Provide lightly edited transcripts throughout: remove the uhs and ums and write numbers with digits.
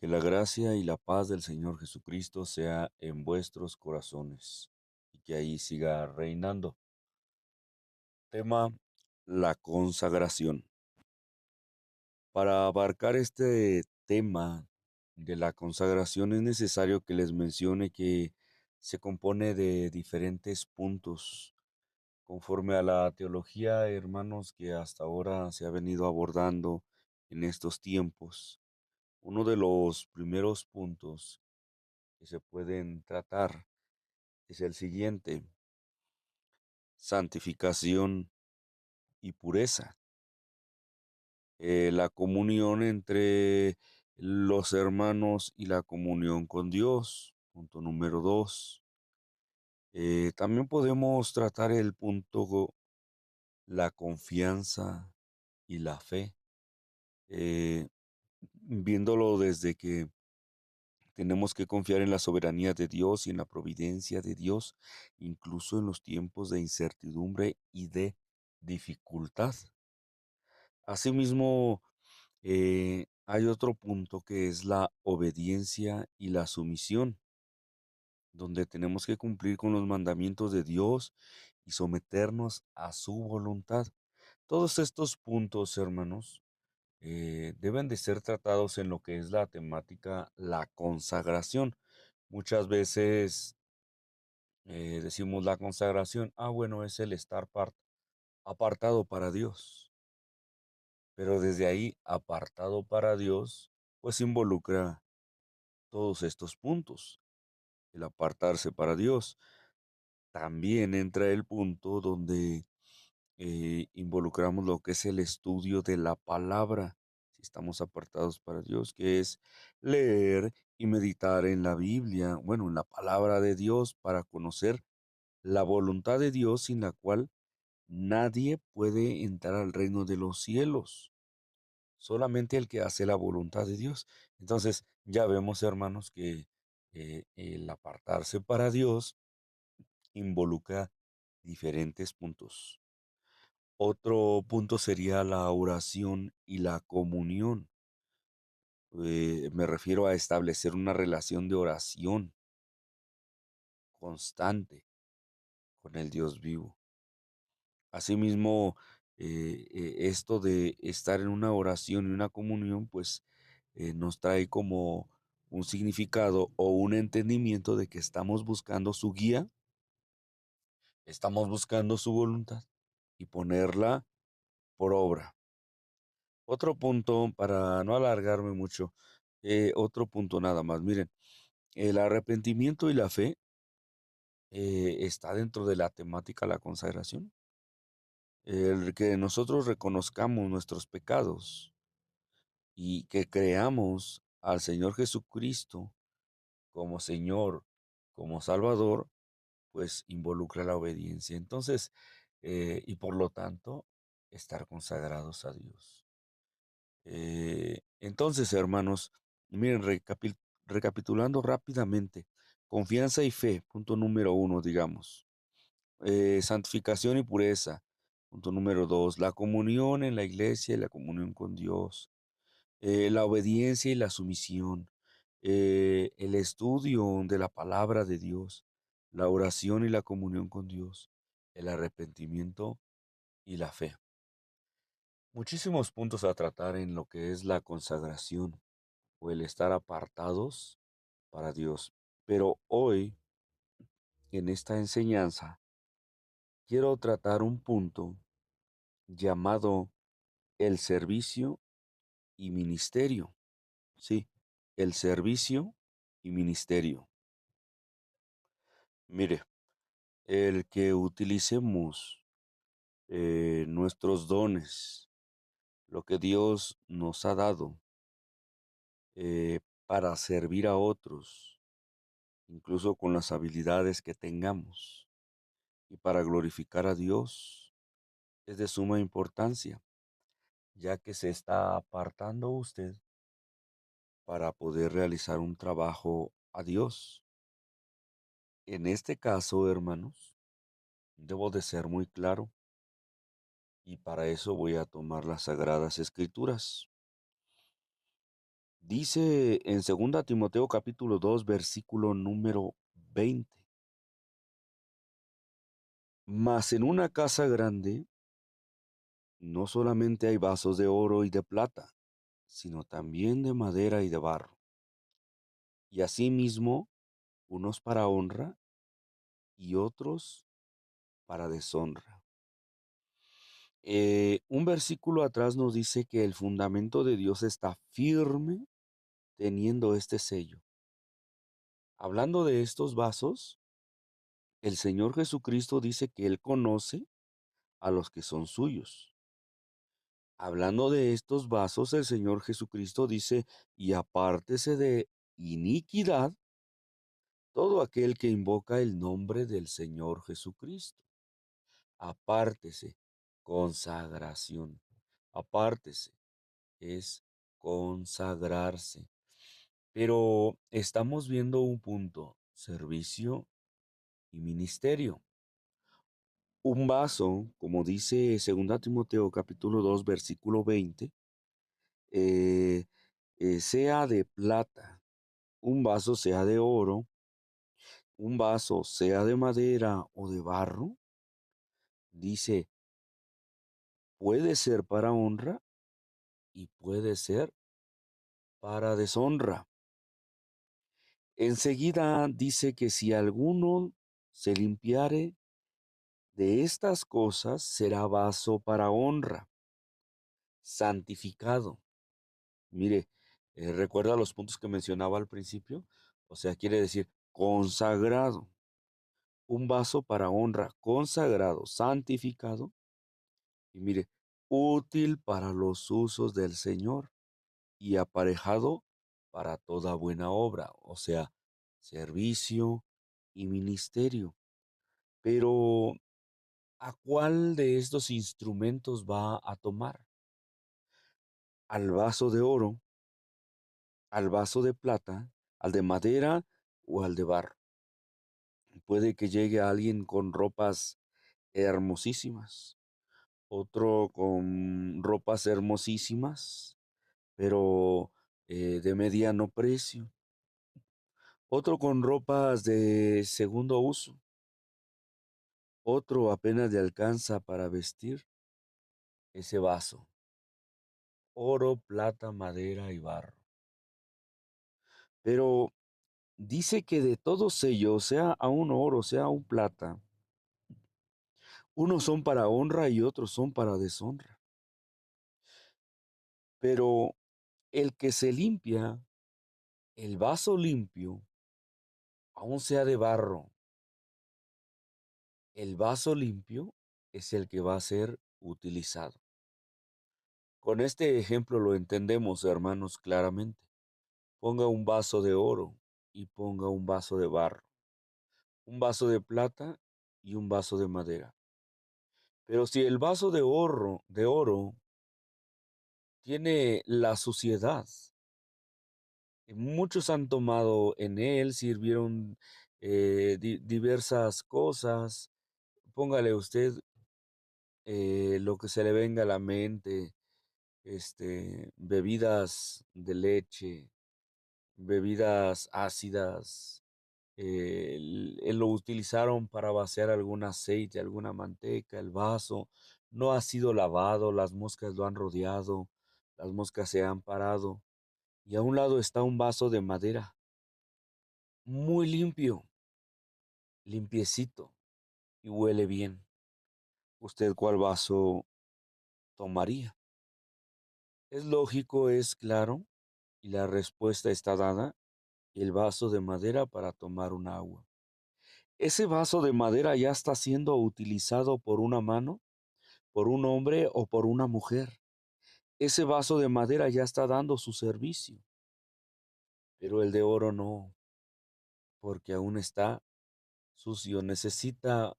Que la gracia y la paz del Señor Jesucristo sea en vuestros corazones y que ahí siga reinando. Tema: la consagración. Para abarcar este tema de la consagración es necesario que les mencione que se compone de diferentes puntos. Conforme a la teología, hermanos, que hasta ahora se ha venido abordando en estos tiempos, uno de los primeros puntos que se pueden tratar es el siguiente: santificación y pureza. La comunión entre los hermanos y la comunión con Dios. Punto número dos. También podemos tratar el punto, la confianza y la fe, eh, viéndolo desde que tenemos que confiar en la soberanía de Dios y en la providencia de Dios, incluso en los tiempos de incertidumbre y de dificultad. Asimismo, hay otro punto que es la obediencia y la sumisión, donde tenemos que cumplir con los mandamientos de Dios y someternos a su voluntad. Todos estos puntos, hermanos, deben de ser tratados en lo que es la temática, la consagración. Muchas veces decimos la consagración, bueno, es el estar apartado para Dios, pero desde ahí, apartado para Dios, pues involucra todos estos puntos. El apartarse para Dios. También entra el punto donde involucramos lo que es el estudio de la palabra, si estamos apartados para Dios, que es leer y meditar en la Biblia, bueno, en la palabra de Dios, para conocer la voluntad de Dios, sin la cual nadie puede entrar al reino de los cielos, solamente el que hace la voluntad de Dios. Entonces, ya vemos, hermanos, que el apartarse para Dios involucra diferentes puntos. Otro punto sería la oración y la comunión. Me refiero a establecer una relación de oración constante con el Dios vivo. Asimismo, esto de estar en una oración y una comunión, pues nos trae como un significado o un entendimiento de que estamos buscando su guía, estamos buscando su voluntad y ponerla por obra. Otro punto, para no alargarme mucho, otro punto nada más. Miren, el arrepentimiento y la fe está dentro de la temática de la consagración. El que nosotros reconozcamos nuestros pecados y que creamos al Señor Jesucristo como Señor, como Salvador, pues involucra la obediencia. Entonces, y por lo tanto, estar consagrados a Dios. Entonces, hermanos, miren, recapitulando rápidamente: confianza y fe, punto número uno, digamos. Santificación y pureza, punto número dos. La comunión en la iglesia y la comunión con Dios. La obediencia y la sumisión. El estudio de la palabra de Dios. La oración y la comunión con Dios. El arrepentimiento y la fe. Muchísimos puntos a tratar en lo que es la consagración o el estar apartados para Dios. Pero hoy, en esta enseñanza, quiero tratar un punto llamado el servicio y ministerio. Sí, el servicio y ministerio. Mire, el que utilicemos nuestros dones, lo que Dios nos ha dado, para servir a otros, incluso con las habilidades que tengamos, y para glorificar a Dios, es de suma importancia, ya que se está apartando usted para poder realizar un trabajo a Dios. En este caso, hermanos, debo de ser muy claro, y para eso voy a tomar las Sagradas Escrituras. Dice en 2 Timoteo capítulo 2 versículo número 20: Mas en una casa grande no solamente hay vasos de oro y de plata, sino también de madera y de barro, y asimismo unos para honra y otros para deshonra. Un versículo atrás nos dice que el fundamento de Dios está firme teniendo este sello. Hablando de estos vasos, el Señor Jesucristo dice que Él conoce a los que son suyos. Hablando de estos vasos, el Señor Jesucristo dice: y apártese de iniquidad todo aquel que invoca el nombre del Señor Jesucristo. Apártese, consagración. Apártese es consagrarse. Pero estamos viendo un punto: servicio y ministerio. Un vaso, como dice 2 Timoteo capítulo 2 versículo 20, eh, sea de plata, un vaso sea de oro, un vaso sea de madera o de barro, dice, puede ser para honra y puede ser para deshonra. Enseguida dice que si alguno se limpiare de estas cosas, será vaso para honra, santificado. Mire, recuerda los puntos que mencionaba al principio, o sea, quiere decir consagrado, un vaso para honra, consagrado, santificado, y mire, útil para los usos del Señor y aparejado para toda buena obra, o sea, servicio y ministerio. Pero, ¿a cuál de estos instrumentos va a tomar? ¿Al vaso de oro, al vaso de plata, al de madera o al de barro? Puede que llegue alguien con ropas hermosísimas, otro con ropas hermosísimas, pero de mediano precio, otro con ropas de segundo uso, otro apenas le alcanza para vestir ese vaso: oro, plata, madera y barro. Pero dice que de todos ellos, sea a un oro, sea un plata, unos son para honra y otros son para deshonra. Pero el que se limpia, el vaso limpio, aun sea de barro, el vaso limpio es el que va a ser utilizado. Con este ejemplo lo entendemos, hermanos, claramente. Ponga un vaso de oro y ponga un vaso de barro, un vaso de plata y un vaso de madera. Pero si el vaso de oro tiene la suciedad, muchos han tomado en él, sirvieron diversas cosas. Póngale usted lo que se le venga a la mente, bebidas de leche, bebidas ácidas, lo utilizaron para vaciar algún aceite, alguna manteca, el vaso no ha sido lavado, las moscas lo han rodeado, las moscas se han parado, y a un lado está un vaso de madera, muy limpio, limpiecito, y huele bien. ¿Usted cuál vaso tomaría? Es lógico, es claro, y la respuesta está dada: el vaso de madera para tomar un agua. Ese vaso de madera ya está siendo utilizado por una mano, por un hombre o por una mujer. Ese vaso de madera ya está dando su servicio, pero el de oro no, porque aún está sucio, necesita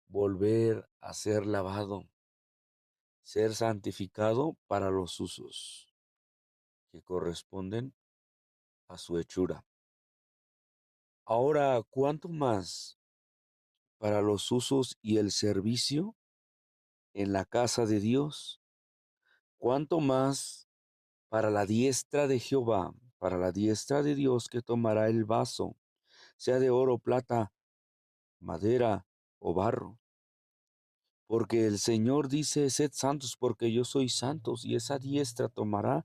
volver a ser lavado, ser santificado para los usos que corresponden a su hechura. Ahora, ¿cuánto más para los usos y el servicio en la casa de Dios? ¿Cuánto más para la diestra de Jehová, para la diestra de Dios que tomará el vaso, sea de oro, plata, madera o barro. Porque el Señor dice, sed santos porque yo soy santos, y esa diestra tomará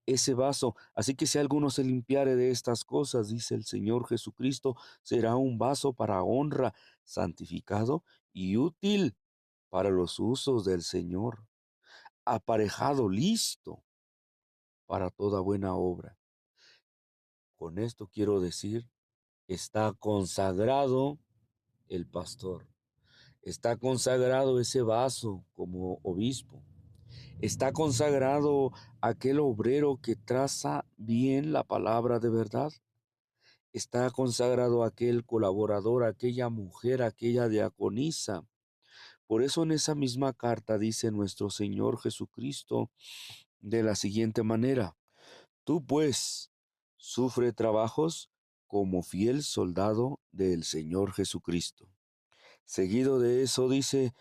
ese vaso. Así que si alguno se limpiare de estas cosas, dice el Señor Jesucristo, será un vaso para honra, santificado y útil para los usos del Señor, aparejado, listo para toda buena obra. Con esto quiero decir, está consagrado el pastor, está consagrado ese vaso como obispo, está consagrado aquel obrero que traza bien la palabra de verdad. Está consagrado aquel colaborador, aquella mujer, aquella diaconisa. Por eso en esa misma carta dice nuestro Señor Jesucristo de la siguiente manera: tú pues sufre trabajos como fiel soldado del Señor Jesucristo. Seguido de eso dice,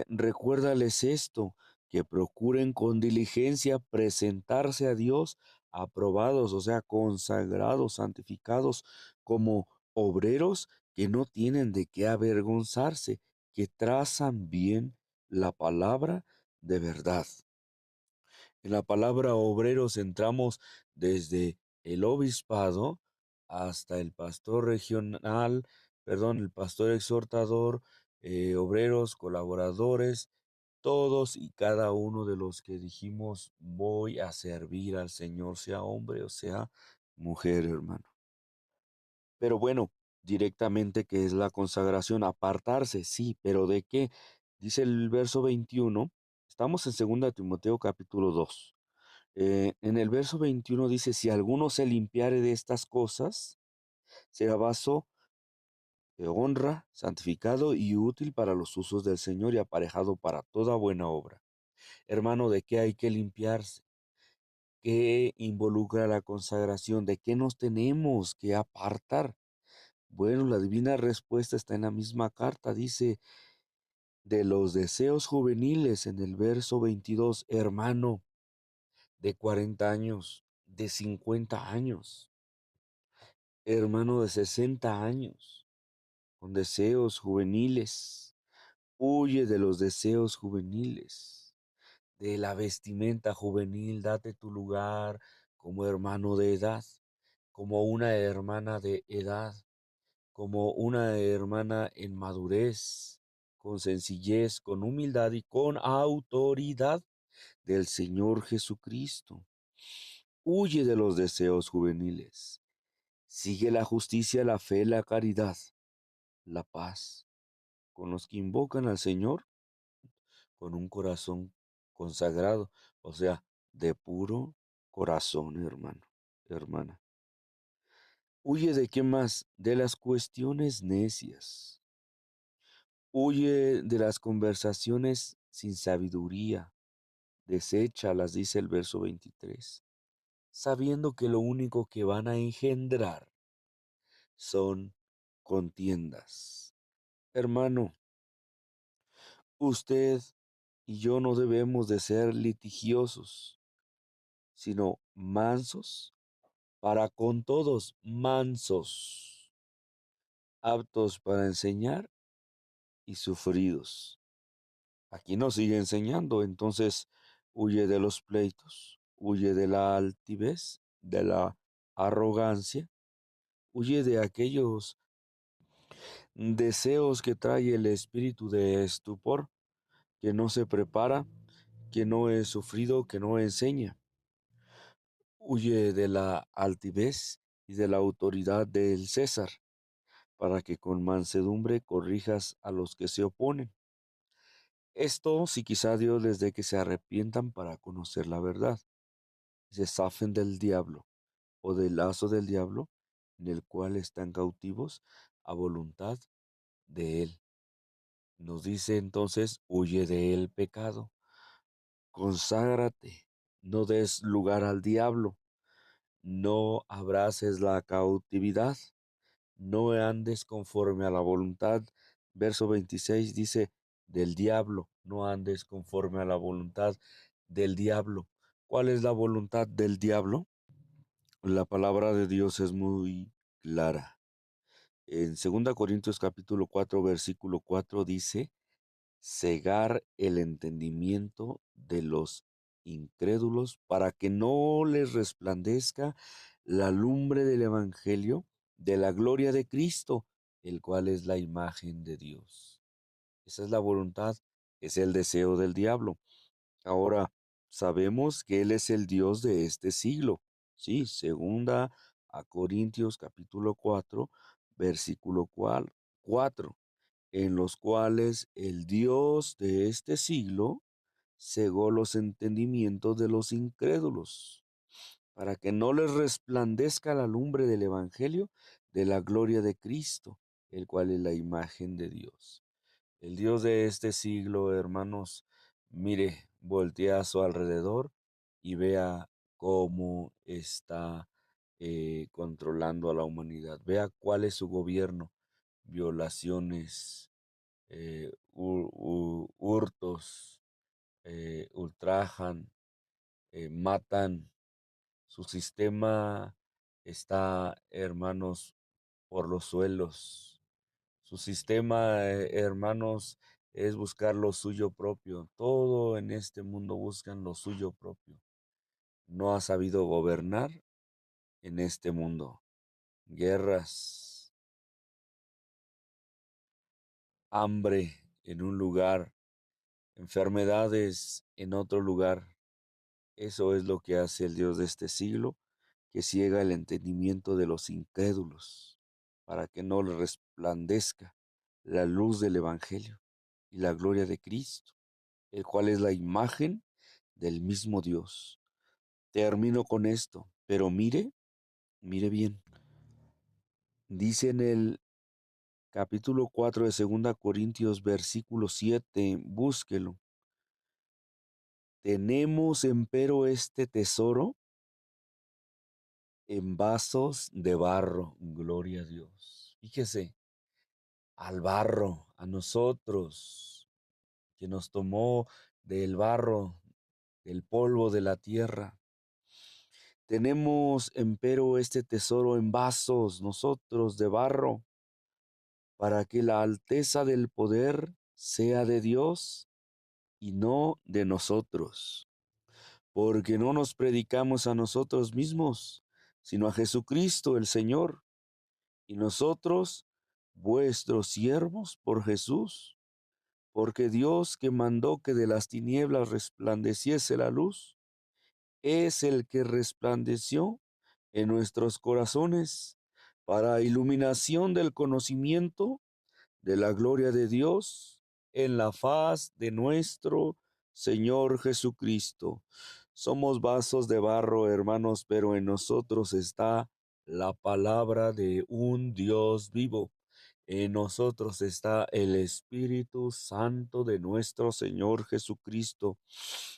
recuérdales esto, que procuren con diligencia presentarse a Dios aprobados, o sea, consagrados, santificados, como obreros que no tienen de qué avergonzarse, que trazan bien la palabra de verdad. En la palabra obreros entramos desde el obispado hasta el pastor regional, perdón, el pastor exhortador, obreros, colaboradores, todos y cada uno de los que dijimos voy a servir al Señor, sea hombre o sea mujer, hermano. Pero bueno, directamente, ¿qué es la consagración? Apartarse, sí, pero ¿de qué? Dice el verso 21. Estamos en 2 Timoteo capítulo 2. En el verso 21 dice, si alguno se limpiare de estas cosas, será vaso de honra, santificado y útil para los usos del Señor y aparejado para toda buena obra. Hermano, ¿de qué hay que limpiarse? ¿Qué involucra la consagración? ¿De qué nos tenemos que apartar? Bueno, la divina respuesta está en la misma carta. Dice, de los deseos juveniles en el verso 22, hermano, de 40 años, de 50 años, hermano de 60 años, con deseos juveniles. Huye de los deseos juveniles, de la vestimenta juvenil. Date tu lugar como hermano de edad, como una hermana de edad, como una hermana en madurez, con sencillez, con humildad y con autoridad del Señor Jesucristo. Huye de los deseos juveniles. Sigue la justicia, la fe, la caridad, la paz, con los que invocan al Señor con un corazón consagrado, o sea, de puro corazón, hermano, hermana. Huye de qué más, de las cuestiones necias. Huye de las conversaciones sin sabiduría. Deséchalas, dice el verso 23, sabiendo que lo único que van a engendrar son contiendas. Hermano, usted y yo no debemos de ser litigiosos, sino mansos para con todos, mansos, aptos para enseñar y sufridos. Aquí nos sigue enseñando, entonces huye de los pleitos, huye de la altivez, de la arrogancia, huye de aquellos deseos que trae el espíritu de estupor, que no se prepara, que no es sufrido, que no enseña. Huye de la altivez y de la autoridad del César, para que con mansedumbre corrijas a los que se oponen. Esto si quizá Dios les dé que se arrepientan para conocer la verdad, se zafen del diablo o del lazo del diablo en el cual están cautivos a voluntad de él. Nos dice entonces, huye del pecado, conságrate, no des lugar al diablo, no abraces la cautividad, no andes conforme a la voluntad. Verso 26 dice, del diablo, no andes conforme a la voluntad del diablo. ¿Cuál es la voluntad del diablo? La palabra de Dios es muy clara. En 2 Corintios 4, versículo 4 dice, cegar el entendimiento de los incrédulos para que no les resplandezca la lumbre del Evangelio de la gloria de Cristo, el cual es la imagen de Dios. Esa es la voluntad, es el deseo del diablo. Ahora, sabemos que Él es el Dios de este siglo. Sí, segunda a Corintios capítulo 4, versículo 4, en los cuales el Dios de este siglo cegó los entendimientos de los incrédulos, para que no les resplandezca la lumbre del Evangelio de la gloria de Cristo, el cual es la imagen de Dios. El Dios de este siglo, hermanos, mire, voltea a su alrededor y vea cómo está controlando a la humanidad. Vea cuál es su gobierno, violaciones, hurtos, ultrajan, matan. Su sistema está, hermanos, por los suelos. Su sistema, hermanos, es buscar lo suyo propio. Todo en este mundo buscan lo suyo propio. No ha sabido gobernar en este mundo. Guerras, hambre en un lugar, enfermedades en otro lugar. Eso es lo que hace el Dios de este siglo, que ciega el entendimiento de los incrédulos, para que no le resplandezca la luz del Evangelio y la gloria de Cristo, el cual es la imagen del mismo Dios. Termino con esto, pero mire bien. Dice en el capítulo 4 de 2 Corintios, versículo 7, búsquelo. Tenemos empero este tesoro en vasos de barro, gloria a Dios. Fíjese, al barro, a nosotros, que nos tomó del barro, del polvo de la tierra. Tenemos, empero, este tesoro en vasos, nosotros, de barro, para que la alteza del poder sea de Dios y no de nosotros. Porque no nos predicamos a nosotros mismos, sino a Jesucristo el Señor, y nosotros, vuestros siervos por Jesús. Porque Dios, que mandó que de las tinieblas resplandeciese la luz, es el que resplandeció en nuestros corazones para iluminación del conocimiento de la gloria de Dios en la faz de nuestro Señor Jesucristo. Somos vasos de barro, hermanos, pero en nosotros está la palabra de un Dios vivo. En nosotros está el Espíritu Santo de nuestro Señor Jesucristo.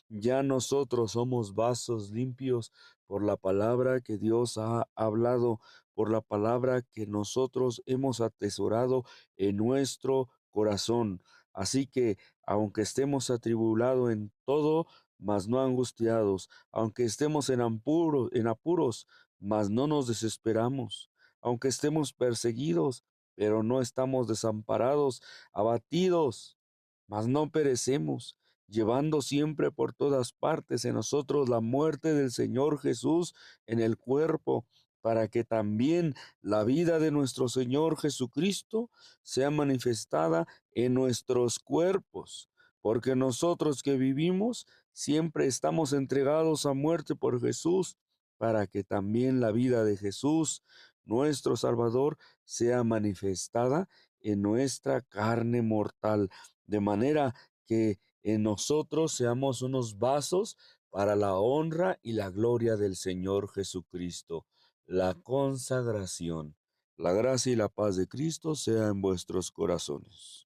Ya nosotros somos vasos limpios por la palabra que Dios ha hablado, por la palabra que nosotros hemos atesorado en nuestro corazón. Así que, aunque estemos atribulados en todo, mas no angustiados, aunque estemos en apuros, mas no nos desesperamos, aunque estemos perseguidos, pero no estamos desamparados, abatidos, mas no perecemos, llevando siempre por todas partes en nosotros la muerte del Señor Jesús en el cuerpo, para que también la vida de nuestro Señor Jesucristo sea manifestada en nuestros cuerpos, porque nosotros que vivimos siempre estamos entregados a muerte por Jesús, para que también la vida de Jesús, nuestro Salvador, sea manifestada en nuestra carne mortal, de manera que en nosotros seamos unos vasos para la honra y la gloria del Señor Jesucristo. La consagración. La gracia y la paz de Cristo sea en vuestros corazones.